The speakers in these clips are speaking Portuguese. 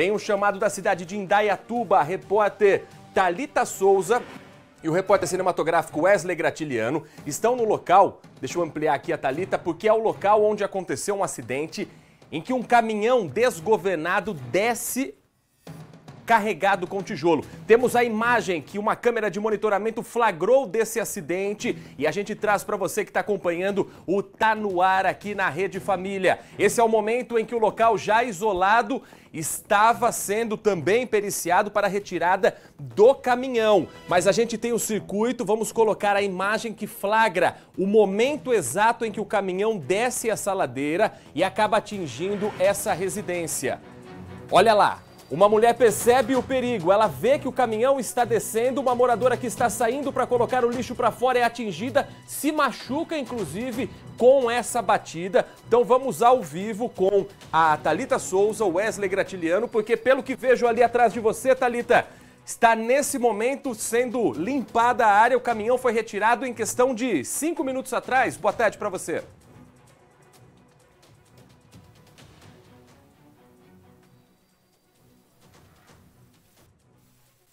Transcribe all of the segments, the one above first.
Tem um chamado da cidade de Indaiatuba, a repórter Thalita Souza e o repórter cinematográfico Wesley Gratiliano estão no local. Deixa eu ampliar aqui a Thalita, porque é o local onde aconteceu um acidente em que um caminhão desgovernado desce carregado com tijolo. Temos a imagem que uma câmera de monitoramento flagrou desse acidente e a gente traz para você que está acompanhando o Tá No Ar aqui na Rede Família. Esse é o momento em que o local já isolado estava sendo também periciado para a retirada do caminhão. Mas a gente tem o circuito, vamos colocar a imagem que flagra o momento exato em que o caminhão desce essa ladeira e acaba atingindo essa residência. Olha lá. Uma mulher percebe o perigo, ela vê que o caminhão está descendo, uma moradora que está saindo para colocar o lixo para fora é atingida, se machuca inclusive com essa batida. Então vamos ao vivo com a Thalita Souza, o Wesley Gratiliano, porque pelo que vejo ali atrás de você, Thalita, está nesse momento sendo limpada a área, o caminhão foi retirado em questão de 5 minutos atrás. Boa tarde para você.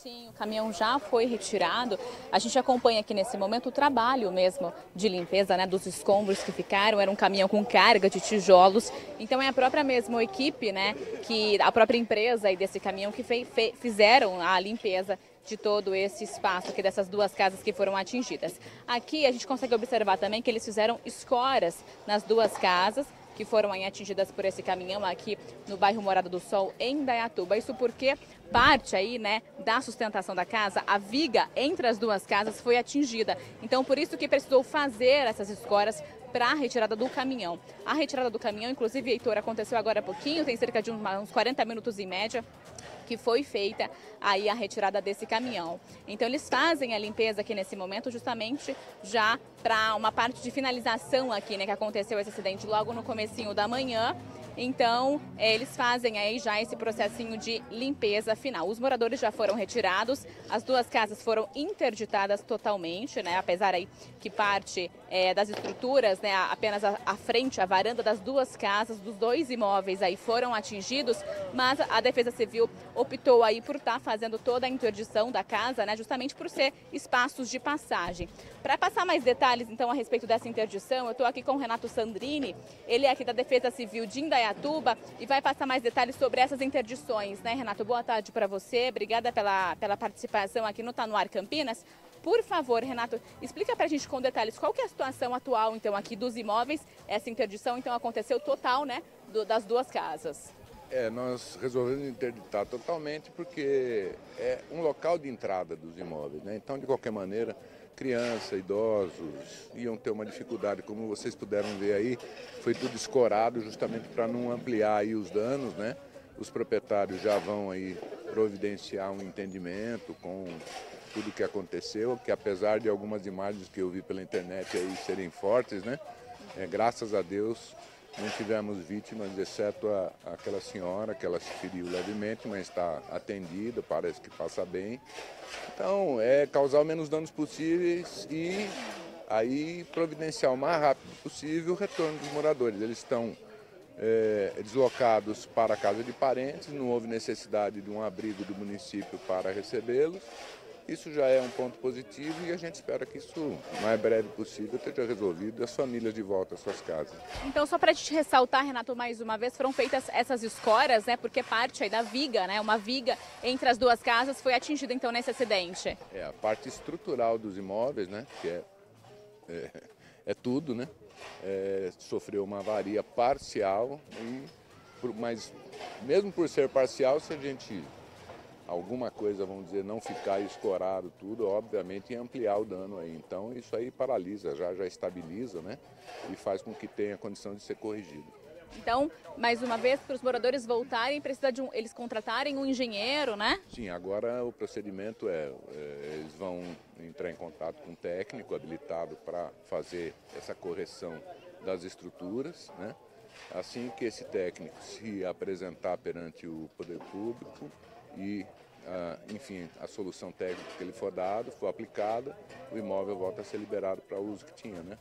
Sim, o caminhão já foi retirado. A gente acompanha aqui nesse momento o trabalho mesmo de limpeza, né, dos escombros que ficaram. Era um caminhão com carga de tijolos. Então é a própria mesma equipe, né, que a própria empresa aí desse caminhão que fizeram a limpeza de todo esse espaço aqui dessas duas casas que foram atingidas. Aqui a gente consegue observar também que eles fizeram escoras nas duas casas que foram aí atingidas por esse caminhão aqui no bairro Morada do Sol, em Indaiatuba. Isso porque parte aí, né, da sustentação da casa, a viga entre as duas casas foi atingida. Então, por isso que precisou fazer essas escoras para a retirada do caminhão. A retirada do caminhão, inclusive, Heitor, aconteceu agora há pouquinho, tem cerca de uns 40 minutos em média, que foi feita aí a retirada desse caminhão. Então eles fazem a limpeza aqui nesse momento justamente já para uma parte de finalização aqui, né, que aconteceu esse acidente logo no comecinho da manhã. Então, eles fazem aí já esse processinho de limpeza final. Os moradores já foram retirados, as duas casas foram interditadas totalmente, né? Apesar aí que parte das estruturas, né, apenas a frente, a varanda das duas casas, dos dois imóveis aí foram atingidos, mas a Defesa Civil optou aí por estar fazendo toda a interdição da casa, né, justamente por ser espaços de passagem. Para passar mais detalhes, então, a respeito dessa interdição, eu estou aqui com o Renato Sandrini, ele é aqui da Defesa Civil de Indaiatuba e vai passar mais detalhes sobre essas interdições, né, Renato? Boa tarde para você, obrigada pela participação aqui no Tá No Ar Campinas. Por favor, Renato, explica para a gente com detalhes qual que é a situação atual, então, aqui dos imóveis. Essa interdição, então, aconteceu total, né, das duas casas. Nós resolvemos interditar totalmente porque é um local de entrada dos imóveis, né? Então, de qualquer maneira, criança, idosos iam ter uma dificuldade, como vocês puderam ver aí, foi tudo escorado justamente para não ampliar aí os danos, né? Os proprietários já vão aí providenciar um entendimento com tudo que aconteceu, que apesar de algumas imagens que eu vi pela internet aí serem fortes, né? Graças a Deus não tivemos vítimas, exceto aquela senhora, que ela se feriu levemente, mas está atendida, parece que passa bem. Então, é causar o menos danos possíveis e aí providenciar o mais rápido possível o retorno dos moradores. Eles estão deslocados para a casa de parentes, não houve necessidade de um abrigo do município para recebê-los. Isso já é um ponto positivo e a gente espera que isso, o mais breve possível, esteja resolvido e as famílias de volta às suas casas. Então, só para a gente ressaltar, Renato, mais uma vez, foram feitas essas escoras, né? Porque parte aí da viga, né? Uma viga entre as duas casas foi atingida, então, nesse acidente. A parte estrutural dos imóveis, né? Que é tudo, né? Sofreu uma avaria parcial, mas mesmo por ser parcial, se a gente alguma coisa, vamos dizer, não ficar escorado tudo, obviamente ia ampliar o dano aí. Então isso aí paralisa, já estabiliza, né? E faz com que tenha condição de ser corrigido. Então, mais uma vez, para os moradores voltarem, precisa de eles contratarem um engenheiro, né? Sim, agora o procedimento eles vão entrar em contato com um técnico habilitado para fazer essa correção das estruturas, né? Assim que esse técnico se apresentar perante o poder público e, enfim, a solução técnica que ele for dado, for aplicada, o imóvel volta a ser liberado para o uso que tinha, né?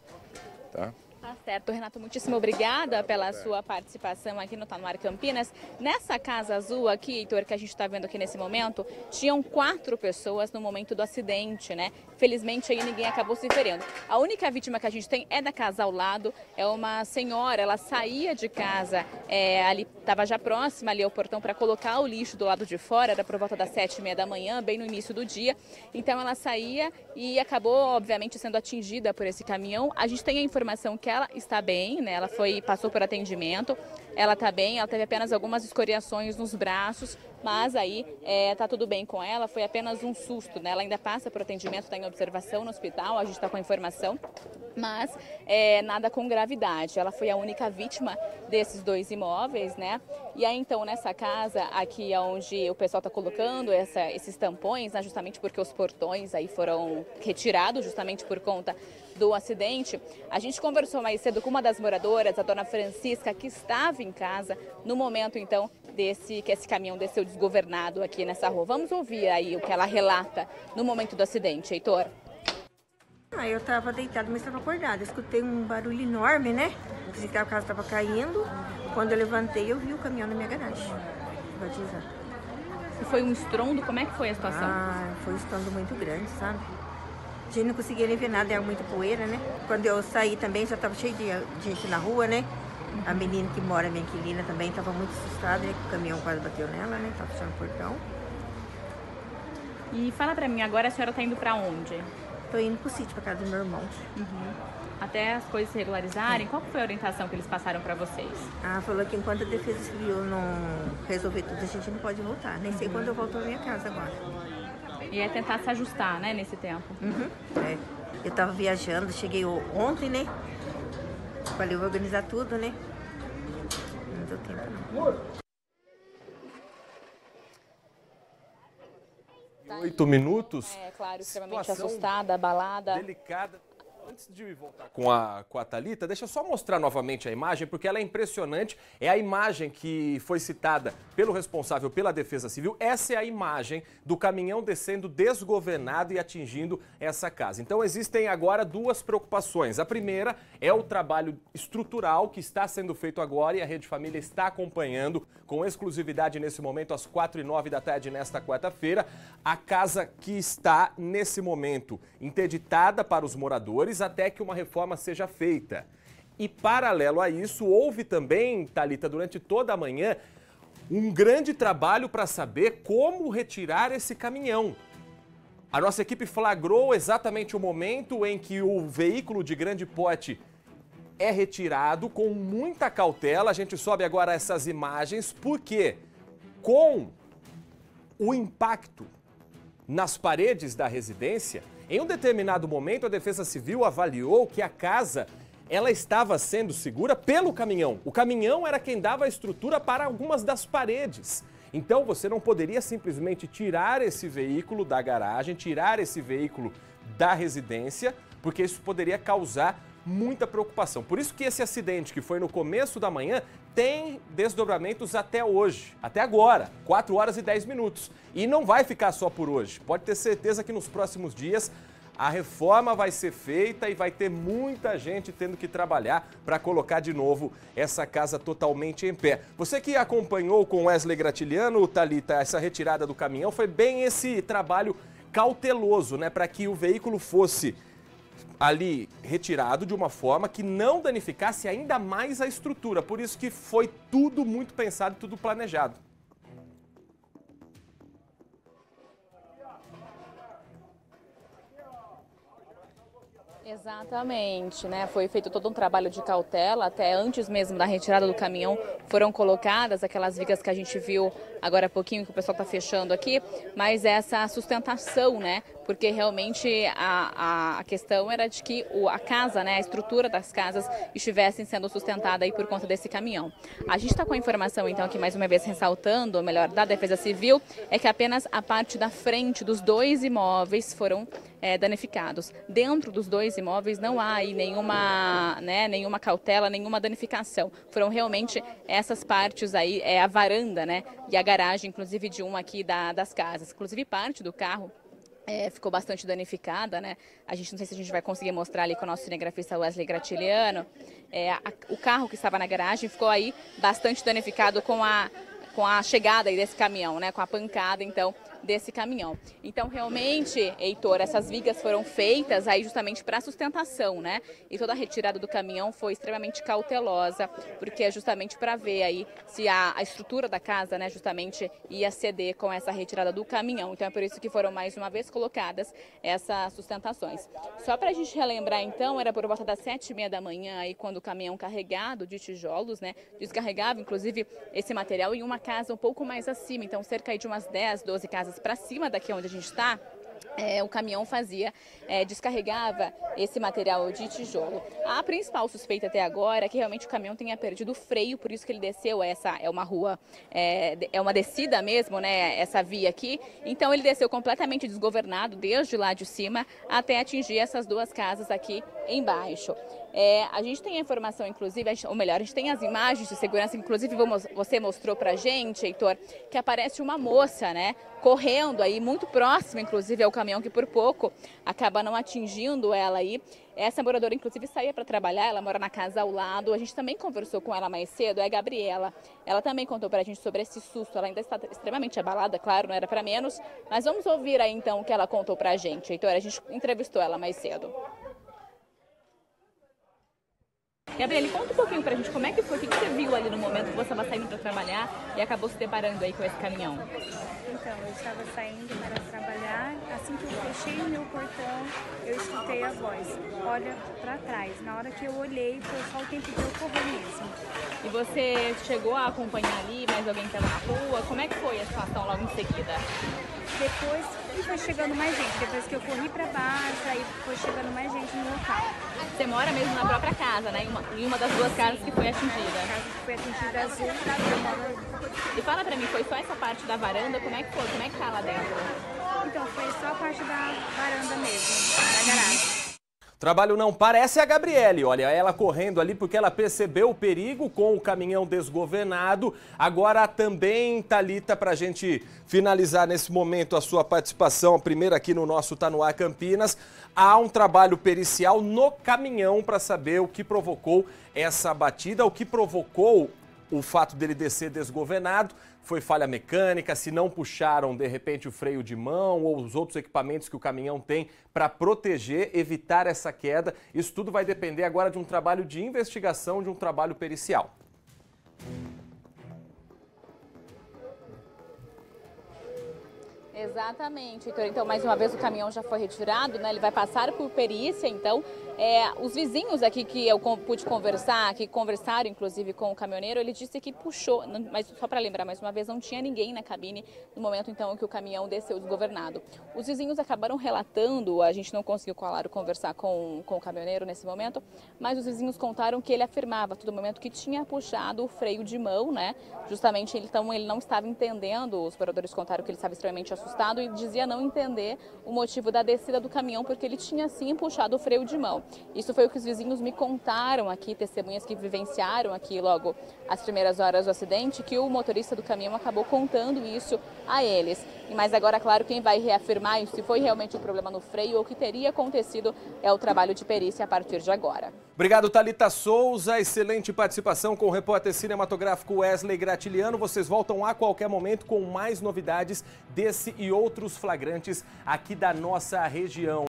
Tá? Tá certo, Renato, muitíssimo obrigada pela sua participação aqui no Tá no Ar Campinas. Nessa casa azul aqui, Heitor, que a gente está vendo aqui nesse momento, tinham 4 pessoas no momento do acidente, né? Felizmente aí ninguém acabou se ferindo. A única vítima que a gente tem é da casa ao lado, é uma senhora, ela saía de casa, ali estava já próxima ali ao portão para colocar o lixo do lado de fora, era por volta das 7h30 da manhã, bem no início do dia. Então ela saía e acabou, obviamente, sendo atingida por esse caminhão. A gente tem a informação que ela está bem, né? Ela passou por atendimento, ela está bem, ela teve apenas algumas escoriações nos braços, mas aí tá tudo bem com ela, foi apenas um susto, né? Ela ainda passa por atendimento, está em observação no hospital, a gente está com a informação, mas nada com gravidade. Ela foi a única vítima desses 2 imóveis, né? E aí então nessa casa aqui onde o pessoal está colocando esses tampões, né? Justamente porque os portões aí foram retirados justamente por conta do acidente, a gente conversou mais cedo com uma das moradoras, a dona Francisca, que estava em casa no momento então que esse caminhão desceu desgovernado aqui nessa rua. Vamos ouvir aí o que ela relata no momento do acidente, Heitor. Eu estava deitada, mas estava acordada. Escutei um barulho enorme, né? Pensei que a casa estava caindo. Quando eu levantei, eu vi o caminhão na minha garagem. Batizado. E foi um estrondo? Como é que foi a situação? Foi um estrondo muito grande, sabe? A gente não conseguia nem ver nada, era muita poeira, né? Quando eu saí também, já estava cheio de gente na rua, né? A menina que mora, minha inquilina, também estava muito assustada, né? O caminhão quase bateu nela, né? Estava fechando o portão. E fala pra mim, agora a senhora está indo para onde? Estou indo pro sítio, para casa do meu irmão. Até as coisas se regularizarem, qual foi a orientação que eles passaram para vocês? Falou que enquanto a Defesa Civil não resolver tudo, a gente não pode voltar. Nem sei quando eu volto à minha casa agora. E é tentar se ajustar, né, nesse tempo? Eu estava viajando, cheguei ontem, né? Falei, eu vou organizar tudo, né? Não deu tempo, não. 8 minutos. Claro, extremamente assustada, abalada. Delicada. Antes de voltar com a Thalita, deixa eu só mostrar novamente a imagem, porque ela é impressionante. É a imagem que foi citada pelo responsável pela Defesa Civil. Essa é a imagem do caminhão descendo desgovernado e atingindo essa casa. Então existem agora 2 preocupações. A primeira é o trabalho estrutural que está sendo feito agora e a Rede Família está acompanhando com exclusividade nesse momento às 4h09 da tarde nesta quarta-feira. A casa que está nesse momento interditada para os moradores até que uma reforma seja feita. E paralelo a isso, houve também, Thalita, durante toda a manhã, um grande trabalho para saber como retirar esse caminhão. A nossa equipe flagrou exatamente o momento em que o veículo de grande porte é retirado com muita cautela. A gente sobe agora essas imagens porque com o impacto nas paredes da residência, em um determinado momento, a Defesa Civil avaliou que a casa ela estava sendo segura pelo caminhão. O caminhão era quem dava a estrutura para algumas das paredes. Então, você não poderia simplesmente tirar esse veículo da garagem, tirar esse veículo da residência, porque isso poderia causar muita preocupação. Por isso que esse acidente, que foi no começo da manhã, tem desdobramentos até hoje, até agora, 4h10. E não vai ficar só por hoje. Pode ter certeza que nos próximos dias a reforma vai ser feita e vai ter muita gente tendo que trabalhar para colocar de novo essa casa totalmente em pé. Você que acompanhou com Wesley Gratiliano, Thalita, essa retirada do caminhão, foi bem esse trabalho cauteloso, né, para que o veículo fosse ali retirado de uma forma que não danificasse ainda mais a estrutura. Por isso que foi tudo muito pensado e tudo planejado. Exatamente, né? Foi feito todo um trabalho de cautela, até antes mesmo da retirada do caminhão foram colocadas aquelas vigas que a gente viu agora há pouquinho, que o pessoal está fechando aqui, mas essa sustentação, né? Porque realmente a questão era de que a casa, né, a estrutura das casas estivessem sendo sustentada aí por conta desse caminhão. A gente está com a informação, então, aqui mais uma vez ressaltando, ou melhor, da Defesa Civil, é que apenas a parte da frente dos 2 imóveis foram danificados. Dentro dos 2 imóveis não há aí nenhuma cautela, nenhuma danificação. Foram realmente essas partes aí, a varanda, né, e a garagem, inclusive, de uma aqui das casas. Inclusive, parte do carro ficou bastante danificada, né? A gente não sei se a gente vai conseguir mostrar ali com o nosso cinegrafista Wesley Gratiliano. O carro que estava na garagem ficou aí bastante danificado com a chegada aí desse caminhão, né? Com a pancada, então, desse caminhão. Então, realmente, Heitor, essas vigas foram feitas aí justamente para sustentação, né? E toda a retirada do caminhão foi extremamente cautelosa, porque é justamente para ver aí se a estrutura da casa, né, justamente ia ceder com essa retirada do caminhão. Então, é por isso que foram mais uma vez colocadas essas sustentações. Só para a gente relembrar, então, era por volta das 7h30 da manhã, aí, quando o caminhão carregado de tijolos, né, descarregava, inclusive, esse material em uma casa um pouco mais acima, então cerca de umas 10, 12 casas para cima daqui onde a gente está, o caminhão descarregava esse material de tijolo. A principal suspeita até agora é que realmente o caminhão tenha perdido o freio, por isso que ele desceu. Essa é uma rua, é uma descida mesmo, né, essa via aqui. Então ele desceu completamente desgovernado desde lá de cima até atingir essas duas casas aqui embaixo. A gente tem a informação, inclusive, ou melhor, a gente tem as imagens de segurança, inclusive você mostrou pra gente, Heitor, que aparece uma moça, né, correndo aí, muito próxima, inclusive, ao caminhão, que por pouco acaba não atingindo ela aí. Essa moradora, inclusive, saía para trabalhar, ela mora na casa ao lado. A gente também conversou com ela mais cedo, é a Gabriela. Ela também contou pra gente sobre esse susto. Ela ainda está extremamente abalada, claro, não era para menos. Mas vamos ouvir aí, então, o que ela contou pra gente. Heitor, a gente entrevistou ela mais cedo. Gabriele, conta um pouquinho pra gente como é que foi, o que você viu ali no momento que você estava saindo para trabalhar e acabou se deparando aí com esse caminhão? Então, eu estava saindo para trabalhar, assim que eu fechei o meu portão, eu escutei a voz, olha para trás. Na hora que eu olhei, foi só o tempo de eu correr mesmo. E você chegou a acompanhar ali, mais alguém que estava na rua? Como é que foi a situação logo em seguida? Depois foi chegando mais gente, depois que eu corri para baixo, aí foi chegando mais gente no local. Você mora mesmo na própria casa, né? Em uma das duas casas que foi atingida. A casa que foi atingida azul, eu moro... E fala pra mim, foi só essa parte da varanda? Como é que foi? Como é que tá lá dentro? Então, foi só a parte da varanda mesmo, da garagem. O trabalho não parece a Gabriele, olha, ela correndo ali porque ela percebeu o perigo com o caminhão desgovernado. Agora também, Thalita, para a gente finalizar nesse momento a sua participação, a primeira aqui no nosso Tá No Ar Campinas, há um trabalho pericial no caminhão para saber o que provocou essa batida, o que provocou o fato dele descer desgovernado. Foi falha mecânica, se não puxaram de repente o freio de mão ou os outros equipamentos que o caminhão tem para proteger, evitar essa queda. Isso tudo vai depender agora de um trabalho de investigação, de um trabalho pericial. Exatamente, Heitor. Então, mais uma vez, o caminhão já foi retirado, né? Ele vai passar por perícia, então. Os vizinhos aqui que eu pude conversar, que conversaram, inclusive, com o caminhoneiro, ele disse que puxou, mas só para lembrar mais uma vez, não tinha ninguém na cabine no momento, então, em que o caminhão desceu desgovernado. Os vizinhos acabaram relatando, a gente não conseguiu, claro, conversar com o caminhoneiro nesse momento, mas os vizinhos contaram que ele afirmava a todo momento que tinha puxado o freio de mão, né? Justamente, então, ele não estava entendendo, os moradores contaram que ele estava extremamente assustado e dizia não entender o motivo da descida do caminhão, porque ele tinha sim puxado o freio de mão. Isso foi o que os vizinhos me contaram aqui, testemunhas que vivenciaram aqui logo as primeiras horas do acidente, que o motorista do caminhão acabou contando isso a eles. Mas agora, claro, quem vai reafirmar se foi realmente um problema no freio ou o que teria acontecido é o trabalho de perícia a partir de agora. Obrigado, Thalita Souza. Excelente participação com o repórter cinematográfico Wesley Gratiliano. Vocês voltam a qualquer momento com mais novidades desse e outros flagrantes aqui da nossa região.